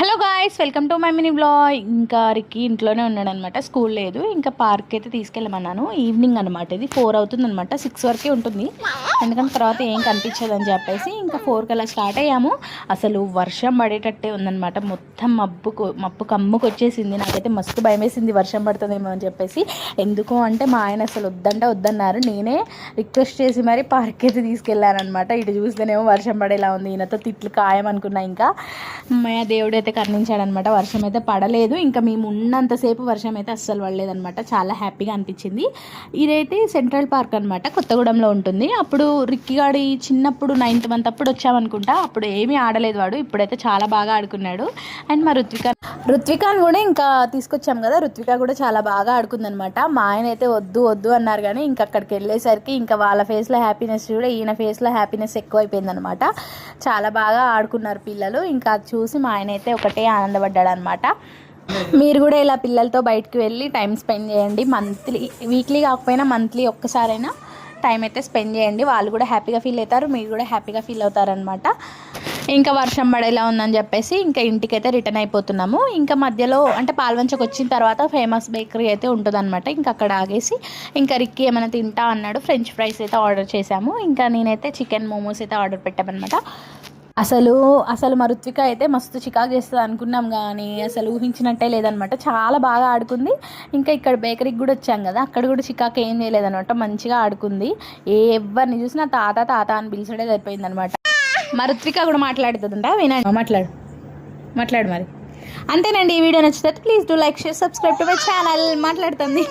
Hello guys, welcome to my mini blog. ఇంకా Ricky ఇంట్లోనే ఉన్నాడనమాట, స్కూల్ లేదు. ఇంకా పార్క్ అయితే తీసుకెళ్ళమన్నాను. ఈవినింగ్ అనమాట, ఇది 4 అవుతుంది అనమాట. 6 వరకే ఉంటుంది, ఎందుకంటే తర్వాత ఏం కనిపించదు అని చెప్పేసి ఇంకా 4కి అలా స్టార్ట్ అయ్యాము. అసలు వర్షం పడేటట్టే ఉందనమాట. మొత్తం మబ్బు కమ్ముకు వచ్చేసింది. నాకైతే మస్తు భయం వేసింది వర్షం పడుతుందేమో అని చెప్పేసి. ఎందుకు అంటే మా ఆయన అసలు వద్దన్నారు. నేనే రిక్వెస్ట్ చేసి మరి పార్క్ అయితే తీసుకెళ్ళాను అనమాట. ఇటు చూస్తేనేమో వర్షం పడేలా ఉంది. ఈయనతో తిట్లు ఖాయం అనుకున్నా. ఇంకా దేవుడు అయితే కరుణించాడనమాట. వర్షం అయితే పడలేదు. ఇంకా మేము ఉన్నంతసేపు వర్షం అయితే అస్సలు పడలేదనమాట. చాలా హ్యాపీగా అనిపించింది. ఇదైతే సెంట్రల్ పార్క్ అనమాట, కొత్తగూడెంలో ఉంటుంది. అప్పుడు రిక్కిగాడి చిన్నప్పుడు 9th మంత్ అప్పుడు వచ్చామనుకుంటా. అప్పుడు ఏమీ ఆడలేదు వాడు. ఇప్పుడైతే చాలా బాగా ఆడుకున్నాడు. అండ్ మా రుత్వికాని కూడా ఇంకా తీసుకొచ్చాం కదా, రుత్విక కూడా చాలా బాగా ఆడుకుందనమాట. మా ఆయన అయితే వద్దు అన్నారు, కానీ ఇంకా అక్కడికి వెళ్ళేసరికి ఇంకా వాళ్ళ ఫేస్లో హ్యాపీనెస్ కూడా ఈయన ఫేస్లో హ్యాపీనెస్ ఎక్కువైపోయిందనమాట. చాలా బాగా ఆడుకున్నారు పిల్లలు. ఇంకా చూసి మా ఆయన అయితే ఒకటే ఆనందపడ్డాడు అనమాట. మీరు కూడా ఇలా పిల్లలతో బయటకు వెళ్ళి టైం స్పెండ్ చేయండి. వీక్లీ కాకపోయినా మంత్లీ ఒక్కసారైనా టైం అయితే స్పెండ్ చేయండి. వాళ్ళు కూడా హ్యాపీగా ఫీల్ అవుతారు, మీరు కూడా హ్యాపీగా ఫీల్ అవుతారనమాట. ఇంకా వర్షం పడేలా ఉందని చెప్పేసి ఇంకా ఇంటికైతే రిటర్న్ అయిపోతున్నాము. ఇంకా మధ్యలో అంటే పాల్వంచకు వచ్చిన తర్వాత ఫేమస్ బేకరీ అయితే ఉంటుందన్నమాట. ఇంకా అక్కడ ఆగేసి ఇంకా రిక్కీ ఏమైనా తింటా అన్నాడు. ఫ్రెంచ్ ఫ్రైస్ అయితే ఆర్డర్ చేశాము. ఇంకా నేనైతే చికెన్ మోమోస్ అయితే ఆర్డర్ పెట్టామన్నమాట. అసలు మా రుత్విక అయితే మస్తు చికాకు చేస్తుంది అనుకున్నాం, కానీ అసలు ఊహించినట్టే లేదనమాట. చాలా బాగా ఆడుకుంది. ఇంకా ఇక్కడ బేకరీకి కూడా వచ్చాం కదా, అక్కడ కూడా చికాకు ఏం చేయలేదనమాట. మంచిగా ఆడుకుంది. ఎవరిని చూసినా తాత అని పిలిచడే సరిపోయిందనమాట. మా రుత్విక కూడా మాట్లాడుతుందంట, వినండి. మాట్లాడు మరి. అంతేనండి. ఈ వీడియో నచ్చితే please do like, share, subscribe to my channel. మాట్లాడుతుంది.